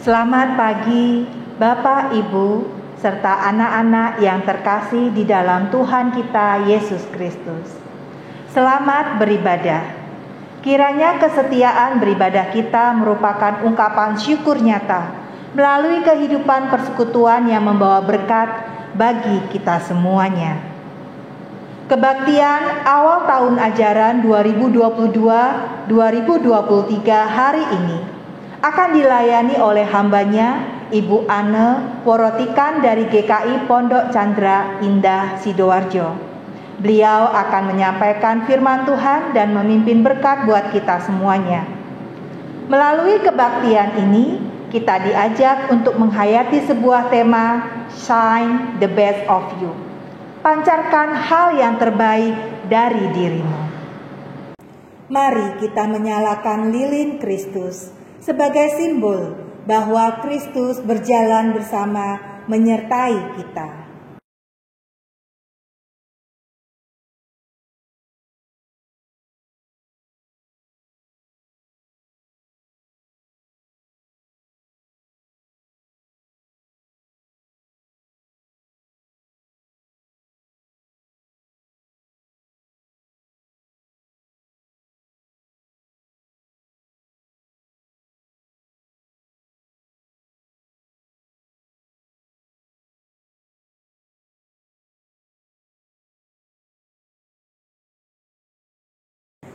Selamat pagi, Bapak, Ibu, serta anak-anak yang terkasih di dalam Tuhan kita Yesus Kristus. Selamat beribadah. Kiranya kesetiaan beribadah kita merupakan ungkapan syukur nyata melalui kehidupan persekutuan yang membawa berkat bagi kita semuanya. Kebaktian awal tahun ajaran 2022-2023 hari ini akan dilayani oleh hambanya Ibu Anne Worotikan dari GKI Pondok Chandra Indah Sidoarjo. Beliau akan menyampaikan firman Tuhan dan memimpin berkat buat kita semuanya. Melalui kebaktian ini, kita diajak untuk menghayati sebuah tema Shine the best of you. Pancarkan hal yang terbaik dari dirimu. Mari kita menyalakan lilin Kristus sebagai simbol bahwa Kristus berjalan bersama menyertai kita.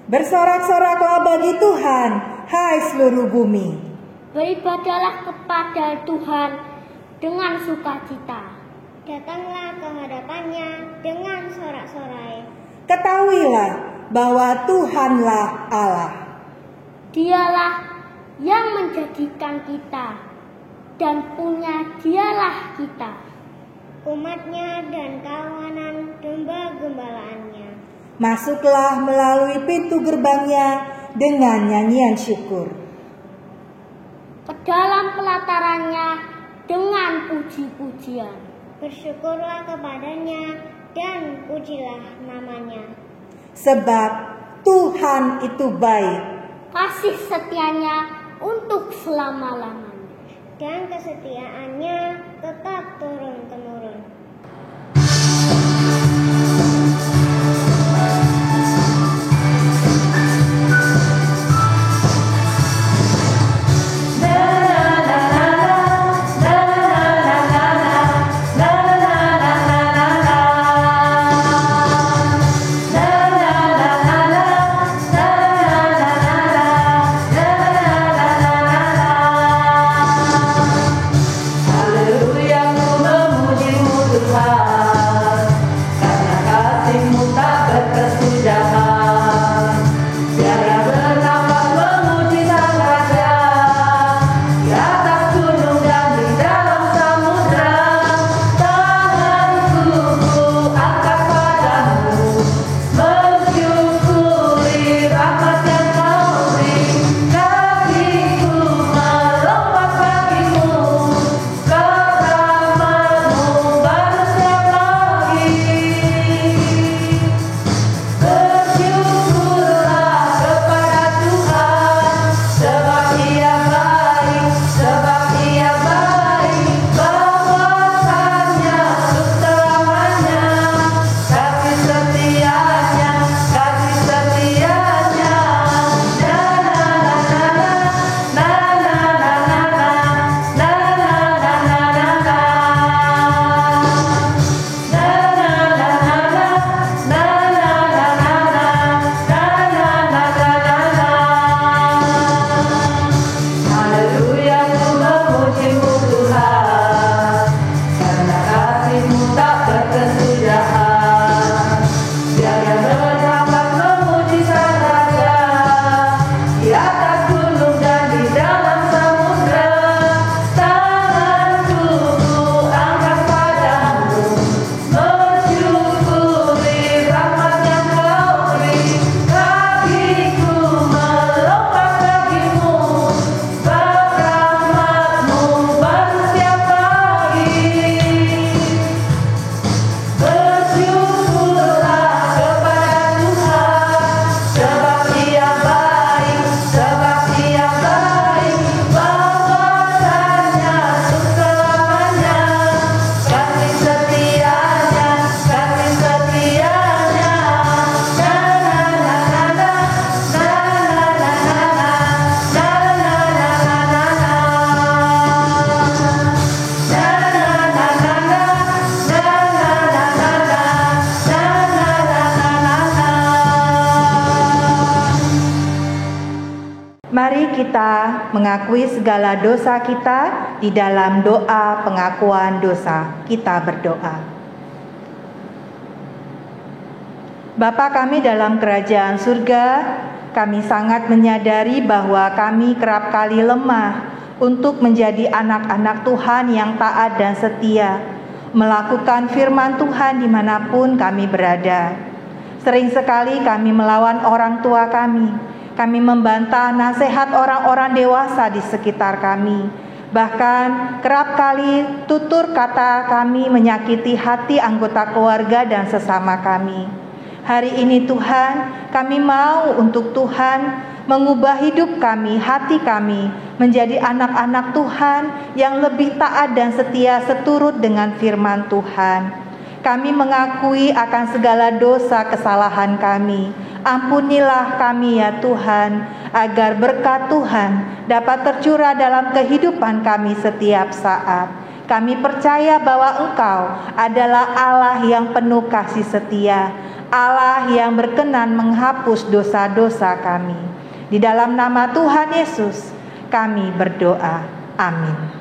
Bersorak-soraklah bagi Tuhan, hai seluruh bumi. Beribadahlah kepada Tuhan dengan sukacita. Datanglah ke hadapannya dengan sorak-sorai. Ketahuilah bahwa Tuhanlah Allah. Dialah yang menjadikan kita, dan punya dialah kita, umatnya dan kawanan domba gembalaannya. Masuklah melalui pintu gerbangnya dengan nyanyian syukur. Ke dalam pelatarannya dengan puji-pujian. Bersyukurlah kepadanya dan pujilah namanya. Sebab Tuhan itu baik. Kasih setianya untuk selama-lamanya. Dan kesetiaannya tetap turun-temurun. Haleluya, ku memuji-Mu Mari kita mengakui segala dosa kita di dalam doa pengakuan dosa. Kita berdoa. Bapa kami dalam kerajaan surga, kami sangat menyadari bahwa kami kerap kali lemah untuk menjadi anak-anak Tuhan yang taat dan setia, melakukan firman Tuhan dimanapun kami berada. Sering sekali kami melawan orang tua kami. Kami membantah nasihat orang-orang dewasa di sekitar kami. Bahkan kerap kali tutur kata kami menyakiti hati anggota keluarga dan sesama kami. Hari ini Tuhan, kami mau untuk Tuhan mengubah hidup kami, hati kami menjadi anak-anak Tuhan yang lebih taat dan setia seturut dengan firman Tuhan. Kami mengakui akan segala dosa kesalahan kami. Ampunilah kami ya Tuhan, agar berkat Tuhan dapat tercurah dalam kehidupan kami setiap saat. Kami percaya bahwa Engkau adalah Allah yang penuh kasih setia, Allah yang berkenan menghapus dosa-dosa kami. Di dalam nama Tuhan Yesus, kami berdoa. Amin.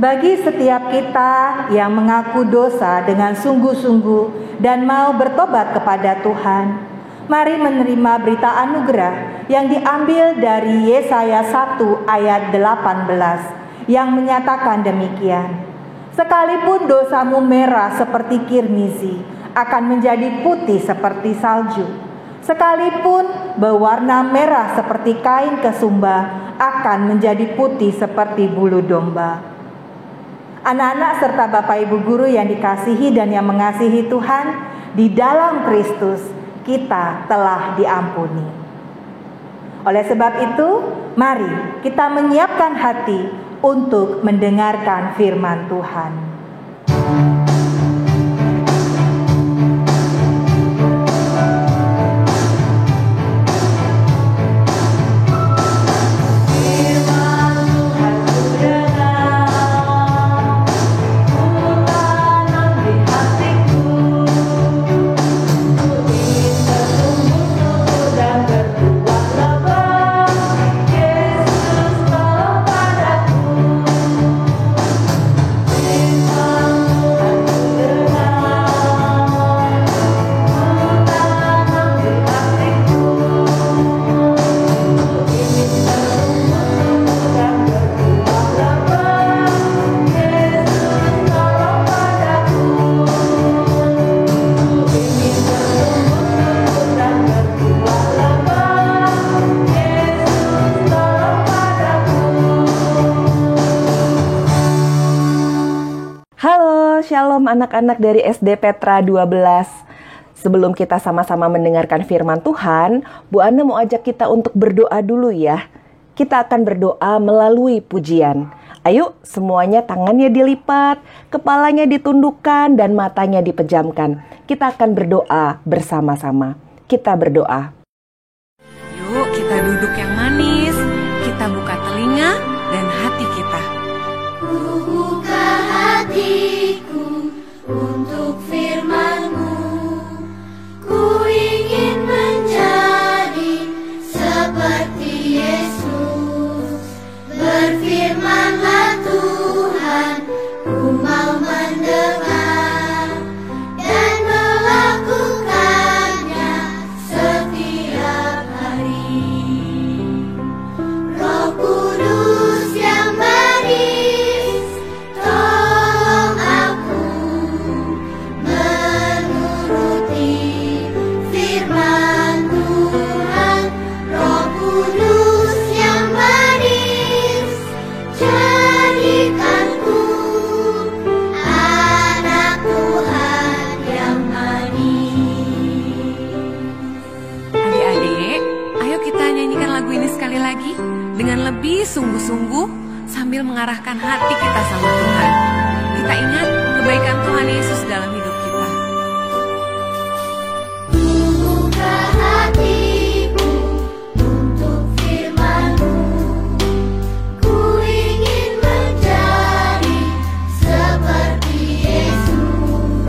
Bagi setiap kita yang mengaku dosa dengan sungguh-sungguh dan mau bertobat kepada Tuhan, mari menerima berita anugerah yang diambil dari Yesaya 1 ayat 18 yang menyatakan demikian. Sekalipun dosamu merah seperti kirmizi, akan menjadi putih seperti salju. Sekalipun berwarna merah seperti kain kesumba, akan menjadi putih seperti bulu domba. Anak-anak serta Bapak Ibu guru yang dikasihi dan yang mengasihi Tuhan, di dalam Kristus kita telah diampuni. Oleh sebab itu, mari kita menyiapkan hati untuk mendengarkan firman Tuhan. Bertuah lebat Shalom anak-anak dari SD Petra 12. Sebelum kita sama-sama mendengarkan firman Tuhan, Bu Ana mau ajak kita untuk berdoa dulu ya. Kita akan berdoa melalui pujian. Ayo semuanya tangannya dilipat, kepalanya ditundukkan dan matanya dipejamkan. Kita akan berdoa bersama-sama. Kita berdoa. Yuk kita duduk yang manis, kita buka telinga dan hati kita. Buka hatiku untuk firman-Mu. Ku ingin menjadi seperti Yesus. Berfirmanlah Tuhan, ku mau mendengar dan melakukannya setiap hari. Roh Kudus yang manis, tolong aku menuruti firman Tuhan. Roh Kudus yang manis, jadikanku anak Tuhan yang manis. Adik-adik, ayo kita nyanyikan lagu ini sekali lagi dengan lebih sungguh-sungguh sambil mengarahkan hati kita sama Tuhan. Kita ingat kebaikan Tuhan Yesus dalam hidup kita. Buka hatiku untuk firman-Mu. Ku ingin menjadi seperti Yesus.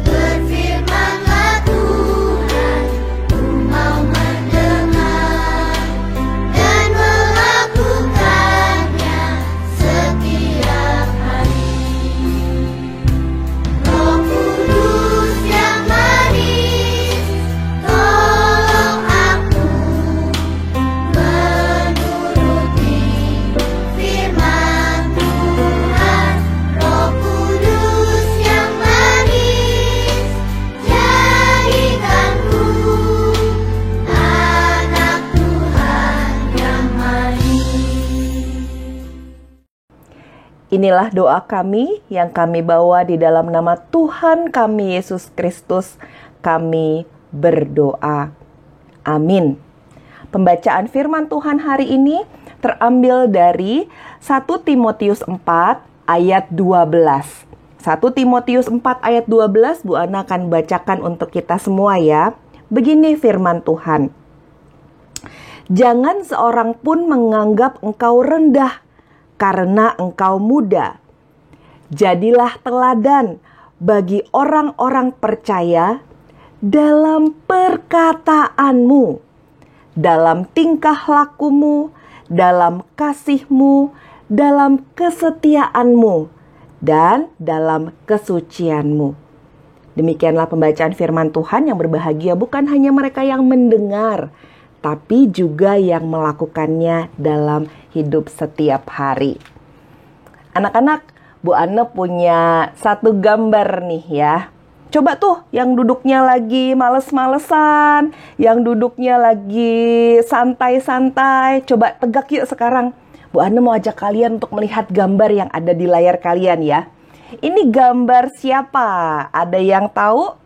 Berfirmanlah Tuhan, ku mau mendengar dan melakukannya setiap hari. Roh Kudus yang manis, tolong aku menuruti firman Tuhan. Roh Kudus yang manis, jadikanku anak Tuhan yang manis. Inilah doa kami yang kami bawa di dalam nama Tuhan kami Yesus Kristus. Kami berdoa. Amin. Pembacaan firman Tuhan hari ini terambil dari 1 Timotius 4 ayat 12. 1 Timotius 4 ayat 12 Bu Ana akan bacakan untuk kita semua ya. Begini firman Tuhan. Jangan seorang pun menganggap engkau rendah karena engkau muda. Jadilah teladan bagi orang-orang percaya dalam perkataanmu, dalam tingkah lakumu, dalam kasihmu, dalam kesetiaanmu, dan dalam kesucianmu. Demikianlah pembacaan firman Tuhan yang berbahagia bukan hanya mereka yang mendengar, tapi juga yang melakukannya dalam hidup setiap hari. Anak-anak, Bu Ana punya satu gambar nih ya. Coba tuh yang duduknya lagi males-malesan, yang duduknya lagi santai-santai, coba tegak yuk sekarang. Bu Ana mau ajak kalian untuk melihat gambar yang ada di layar kalian ya. Ini gambar siapa? Ada yang tahu?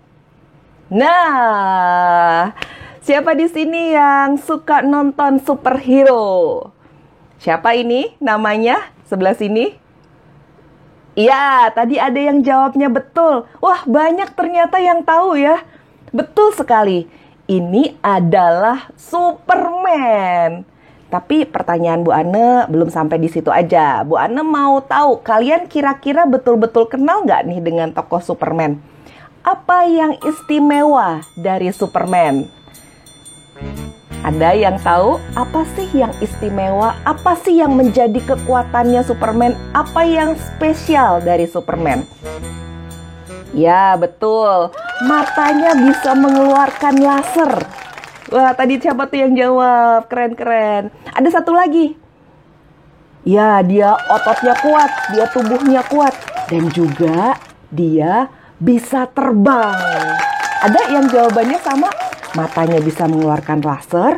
Nah, siapa di sini yang suka nonton superhero? Siapa ini namanya? Sebelah sini? Iya, tadi ada yang jawabnya betul. Wah, banyak ternyata yang tahu ya. Betul sekali. Ini adalah Superman. Tapi pertanyaan Bu Ana belum sampai di situ aja. Bu Ana mau tahu, kalian kira-kira betul-betul kenal nggak nih dengan tokoh Superman? Apa yang istimewa dari Superman? Ada yang tahu apa sih yang istimewa? Apa sih yang menjadi kekuatannya Superman? Apa yang spesial dari Superman? Ya, betul. Matanya bisa mengeluarkan laser. Wah, tadi siapa tuh yang jawab? Keren-keren. Ada satu lagi. Ya, dia ototnya kuat, dia tubuhnya kuat. Dan juga dia bisa terbang. Ada yang jawabannya sama? Matanya bisa mengeluarkan laser,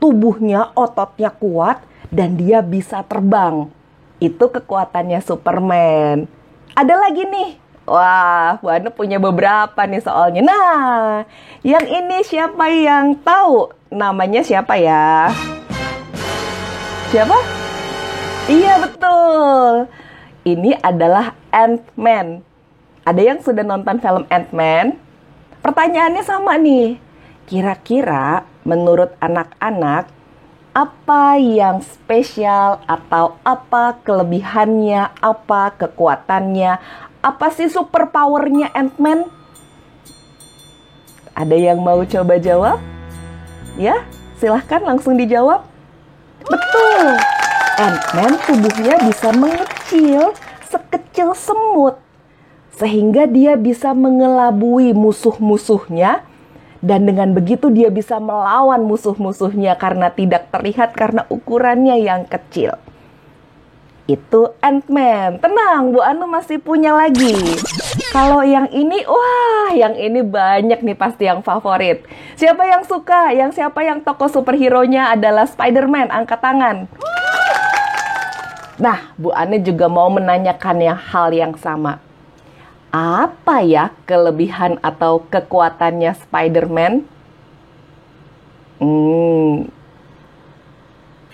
tubuhnya, ototnya kuat, dan dia bisa terbang. Itu kekuatannya Superman. Ada lagi nih. Wah, Bu Ana punya beberapa nih soalnya. Nah, yang ini siapa yang tahu namanya siapa ya? Siapa? Iya, betul. Ini adalah Ant-Man. Ada yang sudah nonton film Ant-Man? Pertanyaannya sama nih. Kira-kira menurut anak-anak, apa yang spesial atau apa kelebihannya, apa kekuatannya, apa sih super powernya Ant-Man? Ada yang mau coba jawab? Ya, silahkan langsung dijawab. Betul, Ant-Man tubuhnya bisa mengecil sekecil semut, sehingga dia bisa mengelabui musuh-musuhnya. Dan dengan begitu dia bisa melawan musuh-musuhnya karena tidak terlihat karena ukurannya yang kecil. Itu Ant-Man. Tenang, Bu Anu masih punya lagi. Kalau yang ini, wah, yang ini banyak nih pasti yang favorit. Siapa yang suka? Siapa yang tokoh superhero-nya adalah Spider-Man? Angkat tangan. Nah, Bu Anu juga mau menanyakan hal yang sama. Apa ya kelebihan atau kekuatannya Spider-Man?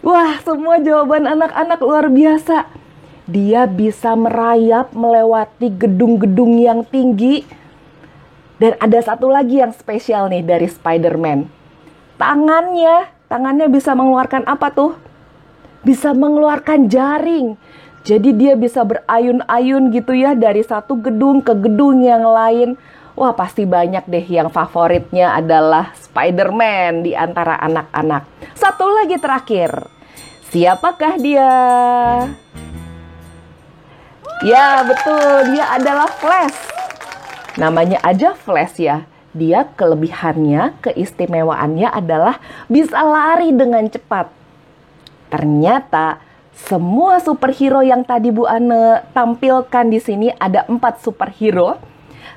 Wah, semua jawaban anak-anak luar biasa. Dia bisa merayap melewati gedung-gedung yang tinggi. Dan ada satu lagi yang spesial nih dari Spider-Man. Tangannya bisa mengeluarkan apa tuh? Bisa mengeluarkan jaring. Jadi dia bisa berayun-ayun gitu ya dari satu gedung ke gedung yang lain. Wah, pasti banyak deh yang favoritnya adalah Spider-Man di antara anak-anak. Satu lagi terakhir. Siapakah dia? Ya, betul. Dia adalah Flash. Namanya aja Flash ya. Dia kelebihannya, keistimewaannya adalah bisa lari dengan cepat. Ternyata semua superhero yang tadi Bu Ane tampilkan di sini ada 4 superhero.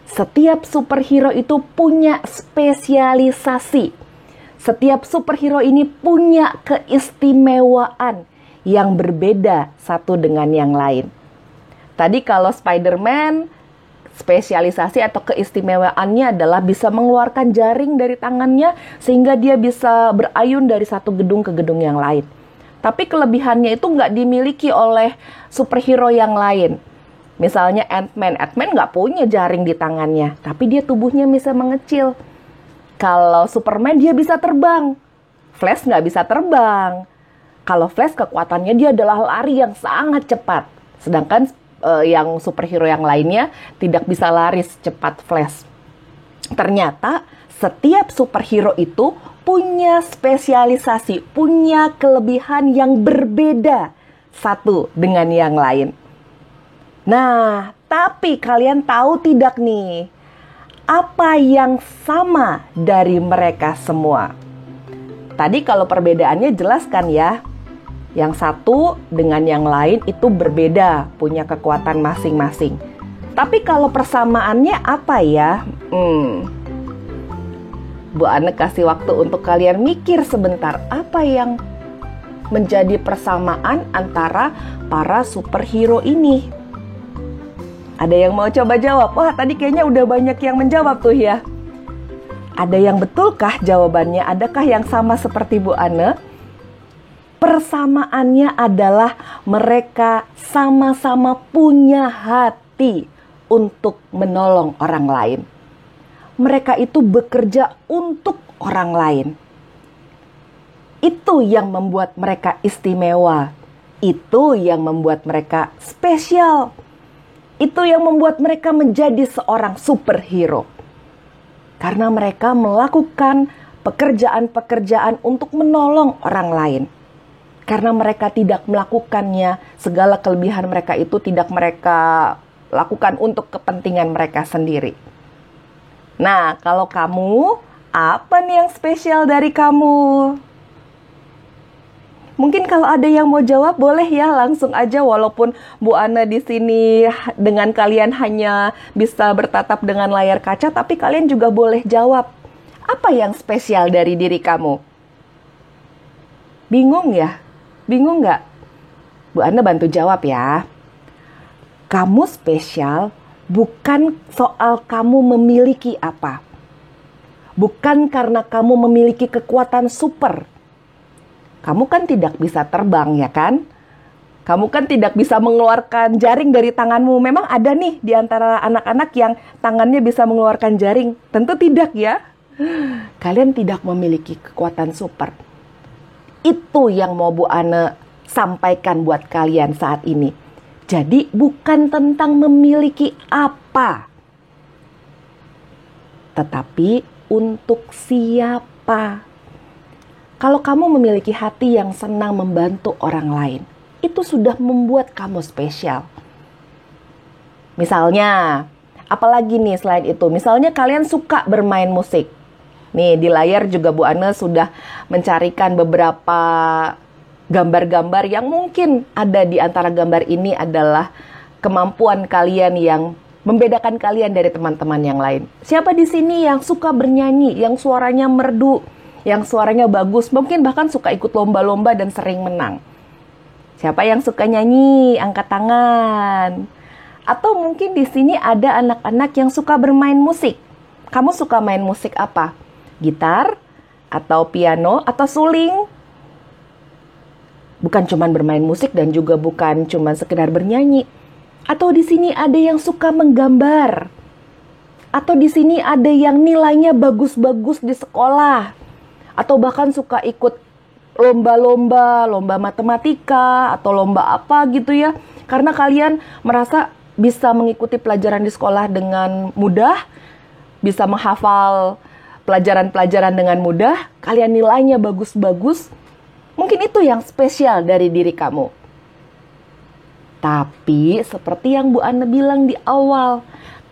Setiap superhero itu punya spesialisasi. Setiap superhero ini punya keistimewaan yang berbeda satu dengan yang lain. Tadi kalau Spider-Man, spesialisasi atau keistimewaannya adalah bisa mengeluarkan jaring dari tangannya sehingga dia bisa berayun dari satu gedung ke gedung yang lain. Tapi kelebihannya itu nggak dimiliki oleh superhero yang lain. Misalnya Ant-Man nggak punya jaring di tangannya, tapi dia tubuhnya bisa mengecil. Kalau Superman dia bisa terbang, Flash nggak bisa terbang. Kalau Flash kekuatannya dia adalah lari yang sangat cepat. Sedangkan yang superhero yang lainnya tidak bisa lari secepat Flash. Ternyata setiap superhero itu punya spesialisasi, punya kelebihan yang berbeda satu dengan yang lain. Nah, tapi kalian tahu tidak nih, apa yang sama dari mereka semua? Tadi kalau perbedaannya jelas kan ya, yang satu dengan yang lain itu berbeda, punya kekuatan masing-masing. Tapi kalau persamaannya apa ya? Bu Ane kasih waktu untuk kalian mikir sebentar, apa yang menjadi persamaan antara para superhero ini? Ada yang mau coba jawab? Wah, tadi kayaknya udah banyak yang menjawab tuh ya. Ada yang betulkah jawabannya? Adakah yang sama seperti Bu Ane? Persamaannya adalah mereka sama-sama punya hati untuk menolong orang lain. Mereka itu bekerja untuk orang lain. Itu yang membuat mereka istimewa. Itu yang membuat mereka spesial. Itu yang membuat mereka menjadi seorang superhero. Karena mereka melakukan pekerjaan-pekerjaan untuk menolong orang lain. Karena mereka tidak melakukannya, segala kelebihan mereka itu tidak mereka lakukan untuk kepentingan mereka sendiri. Nah, kalau kamu, apa nih yang spesial dari kamu? Mungkin kalau ada yang mau jawab boleh ya langsung aja, walaupun Bu Ana di sini dengan kalian hanya bisa bertatap dengan layar kaca, tapi kalian juga boleh jawab. Apa yang spesial dari diri kamu? Bingung ya? Bingung nggak? Bu Ana bantu jawab ya. Kamu spesial bukan soal kamu memiliki apa. Bukan karena kamu memiliki kekuatan super. Kamu kan tidak bisa terbang, ya kan? Kamu kan tidak bisa mengeluarkan jaring dari tanganmu. Memang ada nih di antara anak-anak yang tangannya bisa mengeluarkan jaring. Tentu tidak ya. Kalian tidak memiliki kekuatan super. Itu yang mau Bu Ane sampaikan buat kalian saat ini. Jadi bukan tentang memiliki apa, tetapi untuk siapa. Kalau kamu memiliki hati yang senang membantu orang lain, itu sudah membuat kamu spesial. Misalnya, apalagi nih selain itu, misalnya kalian suka bermain musik. Nih di layar juga Bu Ane sudah mencarikan beberapa gambar-gambar yang mungkin ada di antara gambar ini adalah kemampuan kalian yang membedakan kalian dari teman-teman yang lain. Siapa di sini yang suka bernyanyi, yang suaranya merdu, yang suaranya bagus, mungkin bahkan suka ikut lomba-lomba dan sering menang? Siapa yang suka nyanyi? Angkat tangan. Atau mungkin di sini ada anak-anak yang suka bermain musik. Kamu suka main musik apa? Gitar? Atau piano? Atau suling? Bukan cuma bermain musik dan juga bukan cuma sekedar bernyanyi. Atau di sini ada yang suka menggambar. Atau di sini ada yang nilainya bagus-bagus di sekolah. Atau bahkan suka ikut lomba-lomba, lomba matematika atau lomba apa gitu ya. Karena kalian merasa bisa mengikuti pelajaran di sekolah dengan mudah, bisa menghafal pelajaran-pelajaran dengan mudah, kalian nilainya bagus-bagus. Mungkin itu yang spesial dari diri kamu. Tapi seperti yang Bu Ane bilang di awal,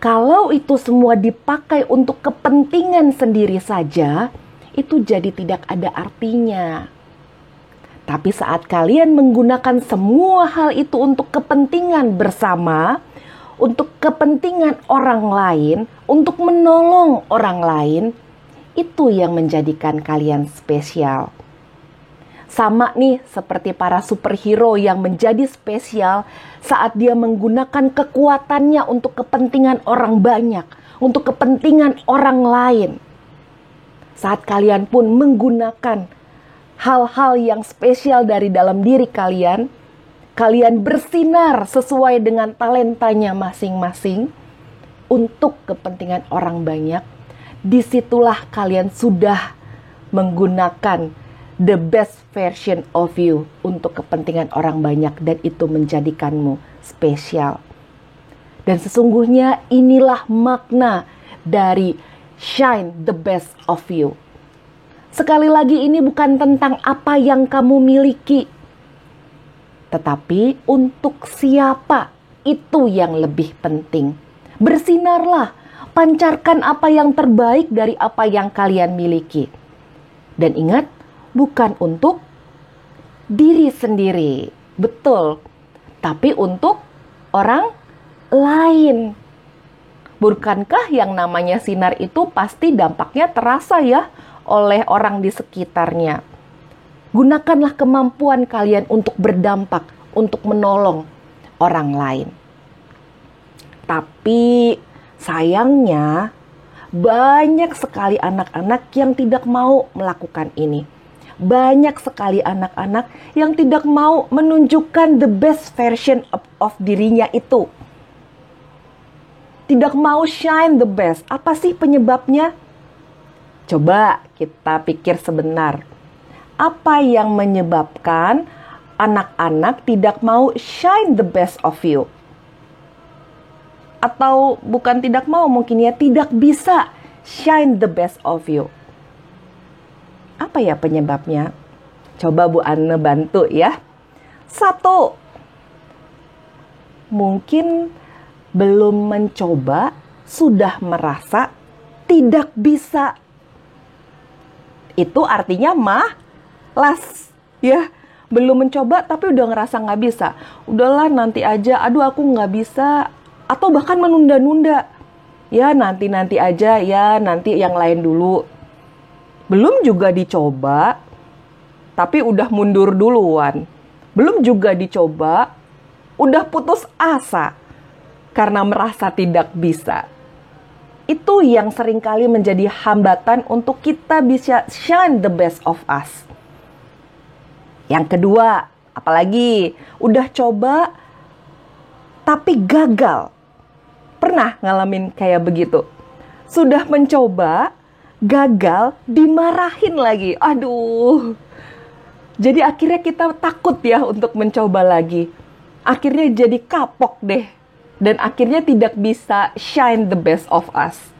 kalau itu semua dipakai untuk kepentingan sendiri saja, itu jadi tidak ada artinya. Tapi saat kalian menggunakan semua hal itu untuk kepentingan bersama, untuk kepentingan orang lain, untuk menolong orang lain, itu yang menjadikan kalian spesial. Sama nih seperti para superhero yang menjadi spesial saat dia menggunakan kekuatannya untuk kepentingan orang banyak, untuk kepentingan orang lain. Saat kalian pun menggunakan hal-hal yang spesial dari dalam diri kalian, kalian bersinar sesuai dengan talentanya masing-masing untuk kepentingan orang banyak. Disitulah kalian sudah menggunakan the best version of you untuk kepentingan orang banyak dan itu menjadikanmu spesial. Dan sesungguhnya inilah makna dari shine the best of you. Sekali lagi ini bukan tentang apa yang kamu miliki, tetapi untuk siapa, itu yang lebih penting. Bersinarlah, pancarkan apa yang terbaik dari apa yang kalian miliki. Dan ingat, bukan untuk diri sendiri, betul, tapi untuk orang lain. Bukankah yang namanya sinar itu pasti dampaknya terasa ya oleh orang di sekitarnya? Gunakanlah kemampuan kalian untuk berdampak, untuk menolong orang lain. Tapi sayangnya banyak sekali anak-anak yang tidak mau melakukan ini. Banyak sekali anak-anak yang tidak mau menunjukkan the best version of dirinya itu. Tidak mau shine the best. Apa sih penyebabnya? Coba kita pikir sebentar. Apa yang menyebabkan anak-anak tidak mau shine the best of you? Atau bukan tidak mau, mungkin ya tidak bisa shine the best of you. Apa ya penyebabnya? Coba Bu Ane bantu ya. 1, mungkin belum mencoba, sudah merasa tidak bisa. Itu artinya malas ya. Belum mencoba tapi udah ngerasa nggak bisa. Udahlah nanti aja, aduh aku nggak bisa. Atau bahkan menunda-nunda. Ya nanti-nanti aja, ya nanti yang lain dulu. Belum juga dicoba, tapi udah mundur duluan. Belum juga dicoba, udah putus asa. karena merasa tidak bisa. Itu yang seringkali menjadi hambatan untuk kita bisa shine the best of us. Yang kedua, apalagi udah coba tapi gagal. Pernah ngalamin kayak begitu? Sudah mencoba, gagal, dimarahin lagi. Aduh. Jadi akhirnya kita takut ya untuk mencoba lagi. Akhirnya jadi kapok deh. Dan akhirnya tidak bisa shine the best of us.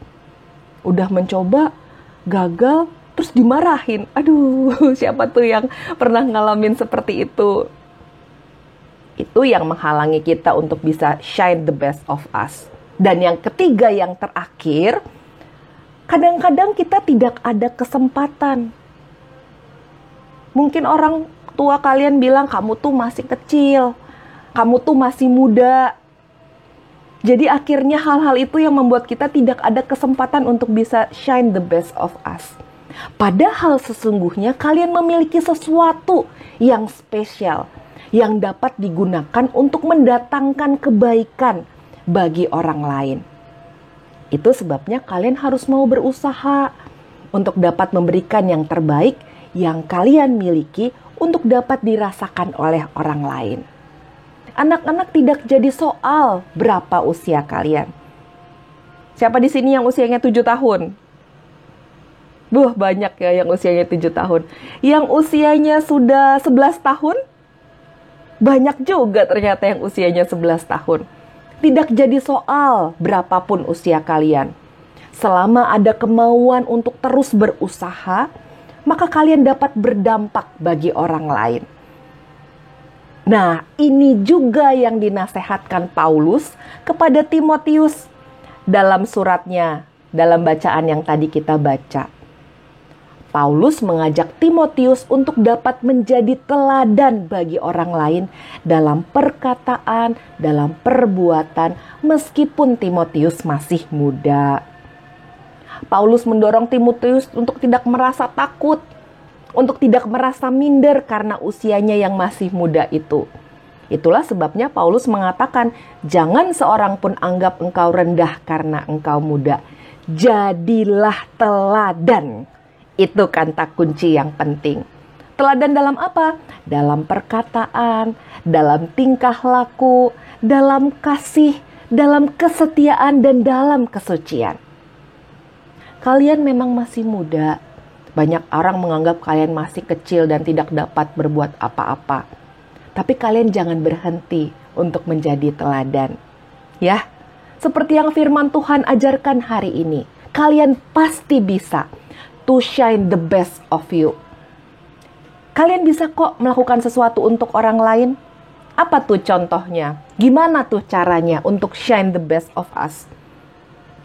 Udah mencoba, gagal, terus dimarahin. Aduh, siapa tuh yang pernah ngalamin seperti itu? Itu yang menghalangi kita untuk bisa shine the best of us. Dan yang ketiga, yang terakhir, kadang-kadang kita tidak ada kesempatan. Mungkin orang tua kalian bilang, kamu tuh masih kecil, kamu tuh masih muda. Jadi akhirnya hal-hal itu yang membuat kita tidak ada kesempatan untuk bisa shine the best of us. Padahal sesungguhnya kalian memiliki sesuatu yang spesial, yang dapat digunakan untuk mendatangkan kebaikan bagi orang lain. Itu sebabnya kalian harus mau berusaha untuk dapat memberikan yang terbaik yang kalian miliki untuk dapat dirasakan oleh orang lain. Anak-anak tidak jadi soal berapa usia kalian. Siapa di sini yang usianya 7 tahun? Banyak ya yang usianya 7 tahun. Yang usianya sudah 11 tahun? Banyak juga ternyata yang usianya 11 tahun. Tidak jadi soal berapapun usia kalian. Selama ada kemauan untuk terus berusaha, maka kalian dapat berdampak bagi orang lain. Nah, ini juga yang dinasehatkan Paulus kepada Timotius dalam suratnya, dalam bacaan yang tadi kita baca. Paulus mengajak Timotius untuk dapat menjadi teladan bagi orang lain dalam perkataan, dalam perbuatan, meskipun Timotius masih muda. Paulus mendorong Timotius untuk tidak merasa takut, untuk tidak merasa minder karena usianya yang masih muda itu. Itulah sebabnya Paulus mengatakan, jangan seorang pun anggap engkau rendah karena engkau muda. Jadilah teladan. Itu kata kunci yang penting. Teladan dalam apa? Dalam perkataan, dalam tingkah laku, dalam kasih, dalam kesetiaan, dan dalam kesucian. Kalian memang masih muda. Banyak orang menganggap kalian masih kecil dan tidak dapat berbuat apa-apa. Tapi kalian jangan berhenti untuk menjadi teladan. Ya, seperti yang firman Tuhan ajarkan hari ini. Kalian pasti bisa to shine the best of you. Kalian bisa kok melakukan sesuatu untuk orang lain. Apa tuh contohnya? Gimana tuh caranya untuk shine the best of us?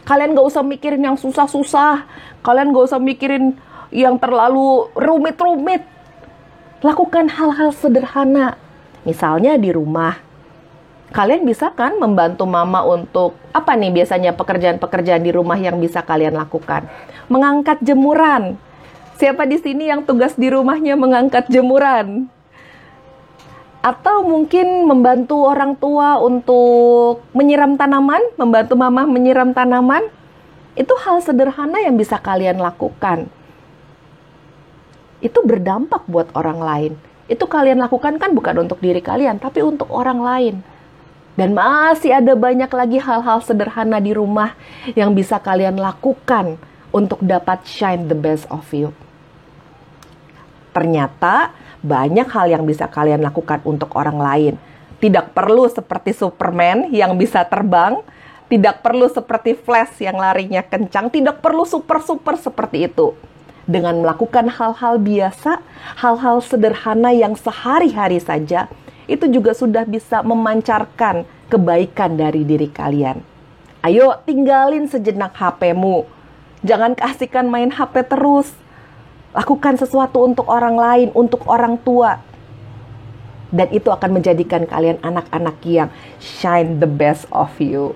Kalian gak usah mikirin yang susah-susah. Kalian gak usah mikirin yang terlalu rumit-rumit. Lakukan hal-hal sederhana. Misalnya di rumah. Kalian bisa kan membantu mama untuk, apa nih biasanya pekerjaan-pekerjaan di rumah yang bisa kalian lakukan? Mengangkat jemuran. Siapa di sini yang tugas di rumahnya mengangkat jemuran? Atau mungkin membantu orang tua untuk menyiram tanaman, membantu mama menyiram tanaman. Itu hal sederhana yang bisa kalian lakukan. Itu berdampak buat orang lain. Itu kalian lakukan kan bukan untuk diri kalian, tapi untuk orang lain. Dan masih ada banyak lagi hal-hal sederhana di rumah yang bisa kalian lakukan untuk dapat shine the best of you. Ternyata banyak hal yang bisa kalian lakukan untuk orang lain. Tidak perlu seperti Superman yang bisa terbang. Tidak perlu seperti Flash yang larinya kencang. Tidak perlu super-super seperti itu. Dengan melakukan hal-hal biasa, hal-hal sederhana yang sehari-hari saja, itu juga sudah bisa memancarkan kebaikan dari diri kalian. Ayo tinggalin sejenak HP-mu. Jangan kasihkan main HP terus. Lakukan sesuatu untuk orang lain, untuk orang tua. Dan itu akan menjadikan kalian anak-anak yang shine the best of you.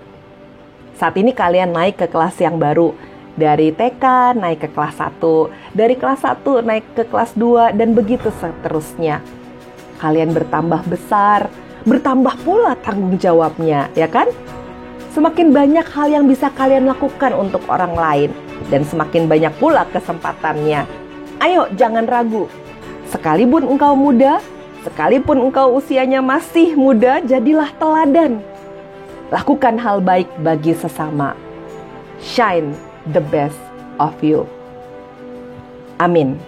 Saat ini kalian naik ke kelas yang baru. Dari TK naik ke kelas 1. Dari kelas 1 naik ke kelas 2. Dan begitu seterusnya. Kalian bertambah besar. Bertambah pula tanggung jawabnya, ya kan? semakin banyak hal yang bisa kalian lakukan untuk orang lain, dan semakin banyak pula kesempatannya. Ayo, jangan ragu. Sekalipun engkau muda, sekalipun engkau usianya masih muda, jadilah teladan. Lakukan hal baik bagi sesama. Shine the best of you. Amin.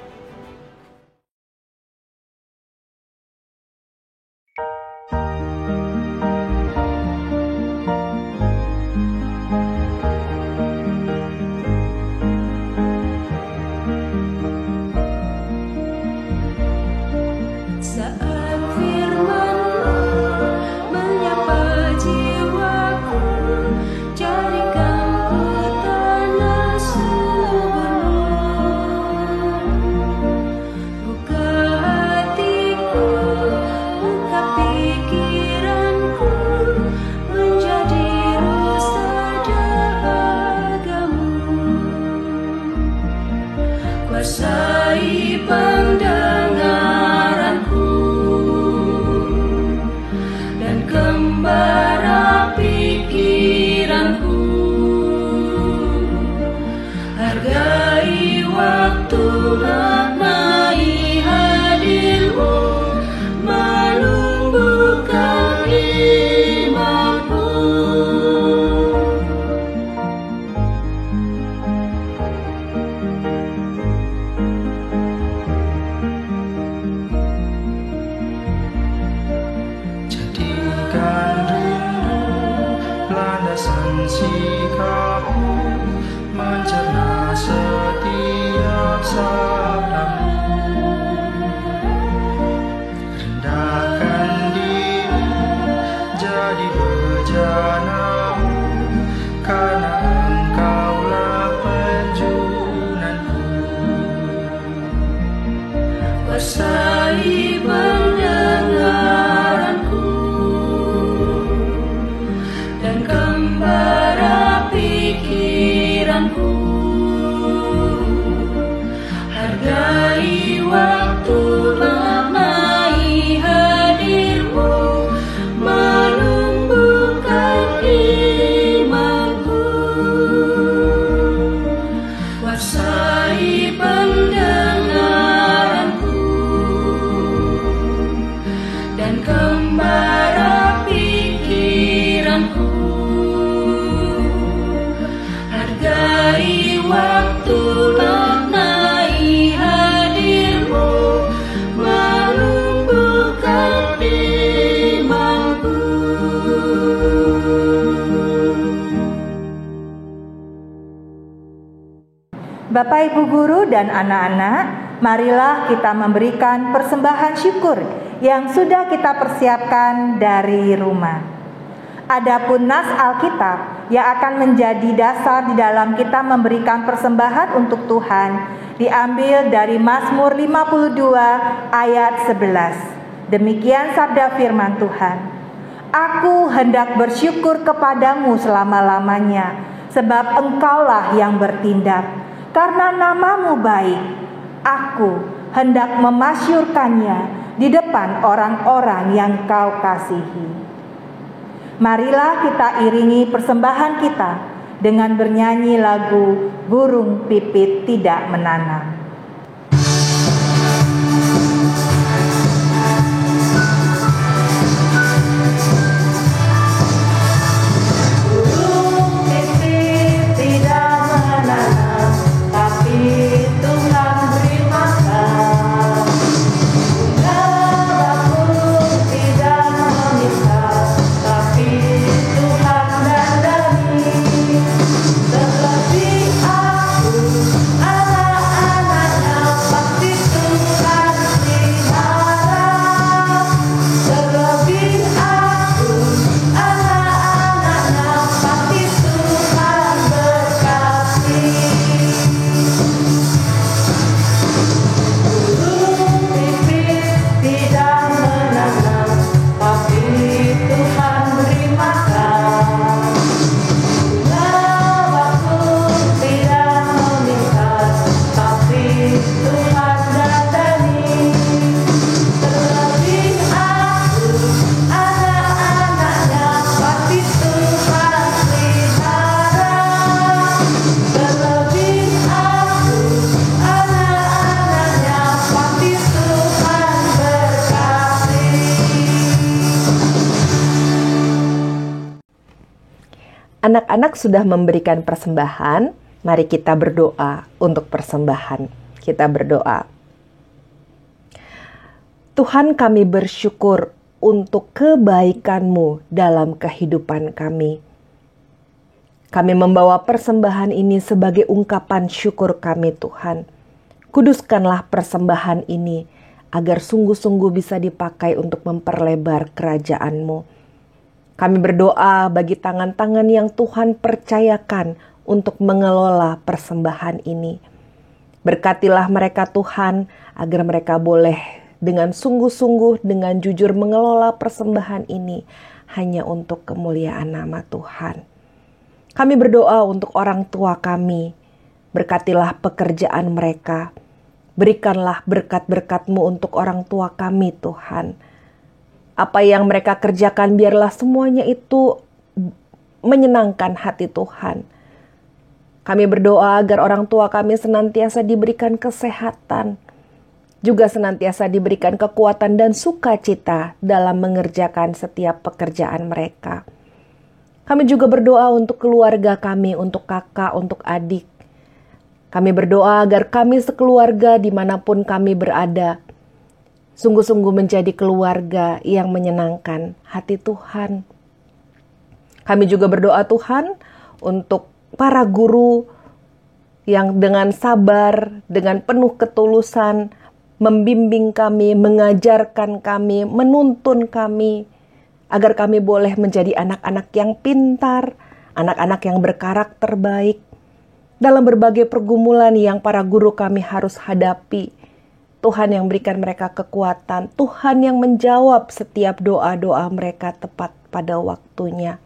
Saat firman-Mu menyapa jiwaku, jadikan ku tanah subur. Buka hatiku, buka pikiranku, menjadi rusa dahagamu. Kuasai pendengaranku dan gembara pikiranku. Hargai waktu, maknai hadir-Mu, menumbuhkan imanku. Jadikan rindu landasan sikapmu, mencerna setiap sabdamu. Rendahkan diri jadi bejanamu, karena Engkaulah penjunanku. Kuasai pendengaranku dan gembara pikiranku. Hargai waktu, maknai hadir-Mu, menumbuhkan imanku. Kuasai pendengaranku dan gembara pikiranku. Hargai waktu, maknai hadir-Mu, menumbuhkan imanku. Bapak, Ibu guru dan anak-anak, marilah kita memberikan persembahan syukur yang sudah kita persiapkan dari rumah. Adapun nas Alkitab yang akan menjadi dasar di dalam kita memberikan persembahan untuk Tuhan diambil dari Mazmur 52 ayat 11. Demikian sabda firman Tuhan. Aku hendak bersyukur kepadamu selama-lamanya, sebab Engkaulah yang bertindak. Karena namamu baik, aku hendak memasyurkannya di depan orang-orang yang Kau kasihi. Marilah kita iringi persembahan kita dengan bernyanyi lagu Burung Pipit Tidak Menanam. Seperti aku, anak-anak Anak-anak sudah memberikan persembahan. Mari kita berdoa untuk persembahan. Kita berdoa. Tuhan, kami bersyukur untuk kebaikan-Mu dalam kehidupan kami. Kami membawa persembahan ini sebagai ungkapan syukur kami, Tuhan. Kuduskanlah persembahan ini agar sungguh-sungguh bisa dipakai untuk memperlebar kerajaan-Mu. Kami berdoa bagi tangan-tangan yang Tuhan percayakan untuk mengelola persembahan ini. Berkatilah mereka, Tuhan, agar mereka boleh dengan sungguh-sungguh, dengan jujur mengelola persembahan ini hanya untuk kemuliaan nama Tuhan. Kami berdoa untuk orang tua kami. Berkatilah pekerjaan mereka. Berikanlah berkat-berkat-Mu untuk orang tua kami, Tuhan. Apa yang mereka kerjakan, biarlah semuanya itu menyenangkan hati Tuhan. Kami berdoa agar orang tua kami senantiasa diberikan kesehatan, juga senantiasa diberikan kekuatan dan sukacita dalam mengerjakan setiap pekerjaan mereka. Kami juga berdoa untuk keluarga kami, untuk kakak, untuk adik. Kami berdoa agar kami sekeluarga dimanapun kami berada, sungguh-sungguh menjadi keluarga yang menyenangkan hati Tuhan. Kami juga berdoa, Tuhan, untuk para guru yang dengan sabar, dengan penuh ketulusan, membimbing kami, mengajarkan kami, menuntun kami, agar kami boleh menjadi anak-anak yang pintar, anak-anak yang berkarakter baik, dalam berbagai pergumulan yang para guru kami harus hadapi. Tuhan yang berikan mereka kekuatan, Tuhan yang menjawab setiap doa-doa mereka tepat pada waktunya.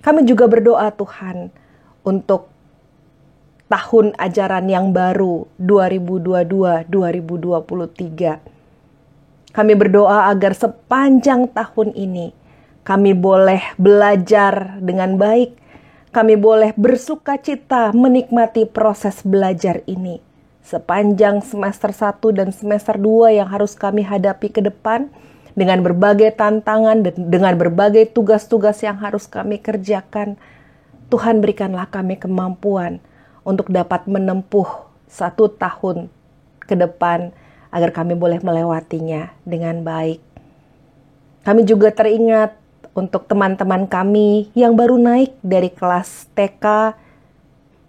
Kami juga berdoa, Tuhan, untuk tahun ajaran yang baru 2022-2023. Kami berdoa agar sepanjang tahun ini kami boleh belajar dengan baik, kami boleh bersukacita menikmati proses belajar ini. Sepanjang semester 1 dan semester 2 yang harus kami hadapi ke depan, dengan berbagai tantangan dan dengan berbagai tugas-tugas yang harus kami kerjakan, Tuhan berikanlah kami kemampuan untuk dapat menempuh 1 tahun ke depan agar kami boleh melewatinya dengan baik. Kami juga teringat untuk teman-teman kami yang baru naik dari kelas TK,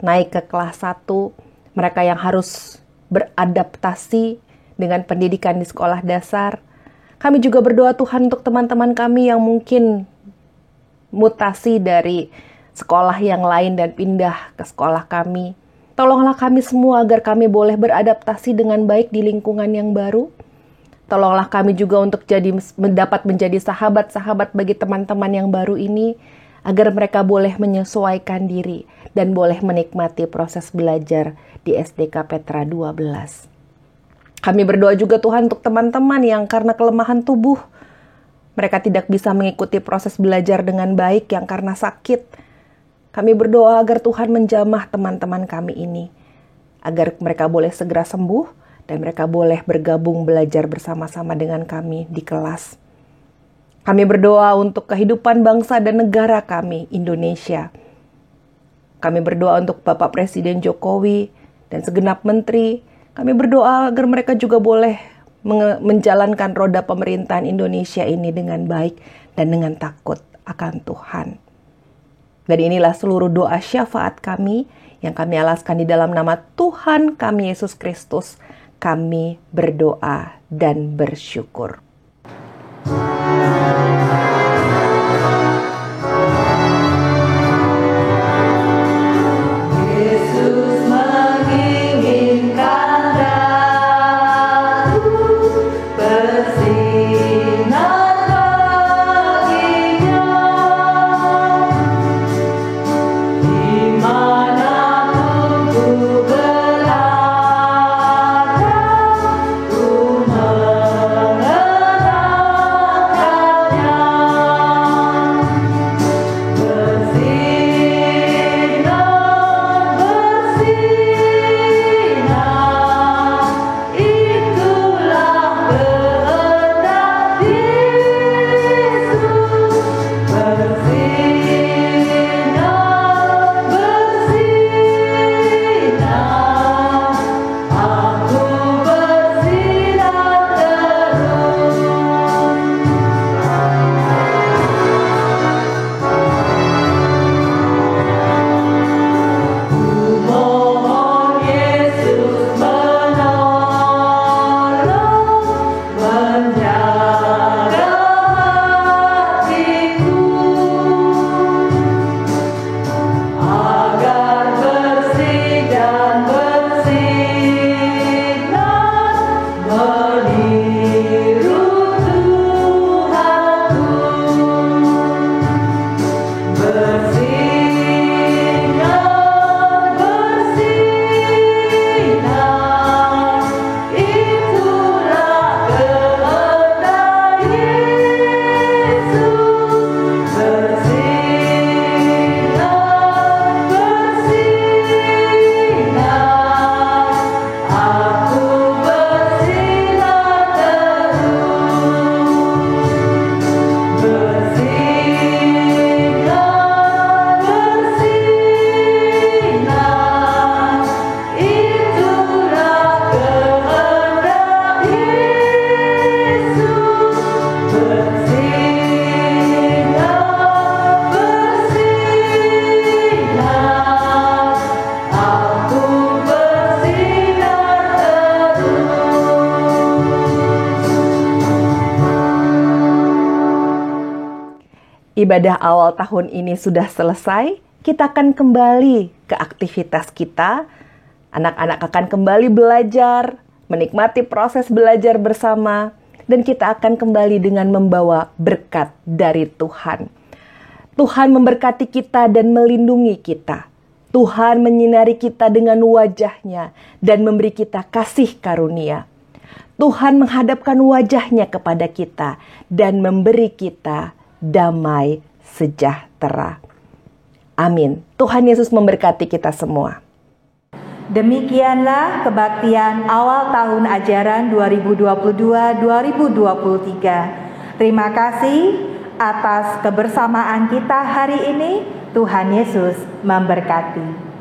naik ke kelas 1, mereka yang harus beradaptasi dengan pendidikan di sekolah dasar. Kami juga berdoa, Tuhan, untuk teman-teman kami yang mungkin mutasi dari sekolah yang lain dan pindah ke sekolah kami. Tolonglah kami semua agar kami boleh beradaptasi dengan baik di lingkungan yang baru. Tolonglah kami juga untuk dapat menjadi sahabat-sahabat bagi teman-teman yang baru ini, agar mereka boleh menyesuaikan diri dan boleh menikmati proses belajar di SDK Petra 12. Kami berdoa juga, Tuhan, untuk teman-teman yang karena kelemahan tubuh, mereka tidak bisa mengikuti proses belajar dengan baik yang karena sakit. Kami berdoa agar Tuhan menjamah teman-teman kami ini, agar mereka boleh segera sembuh dan mereka boleh bergabung belajar bersama-sama dengan kami di kelas. Kami berdoa untuk kehidupan bangsa dan negara kami, Indonesia. Kami berdoa untuk Bapak Presiden Jokowi dan segenap menteri. Kami berdoa agar mereka juga boleh menjalankan roda pemerintahan Indonesia ini dengan baik dan dengan takut akan Tuhan. Dan inilah seluruh doa syafaat kami yang kami alaskan di dalam nama Tuhan kami Yesus Kristus. Kami berdoa dan bersyukur. Ku mengerti Ibadah awal tahun ini sudah selesai, kita akan kembali ke aktivitas kita. Anak-anak akan kembali belajar, menikmati proses belajar bersama, dan kita akan kembali dengan membawa berkat dari Tuhan. Tuhan memberkati kita dan melindungi kita. Tuhan menyinari kita dengan wajah-Nya dan memberi kita kasih karunia. Tuhan menghadapkan wajah-Nya kepada kita dan memberi kita damai sejahtera. Amin. Tuhan Yesus memberkati kita semua. Demikianlah kebaktian awal tahun ajaran 2022-2023. Terima kasih atas kebersamaan kita hari ini. Tuhan Yesus memberkati.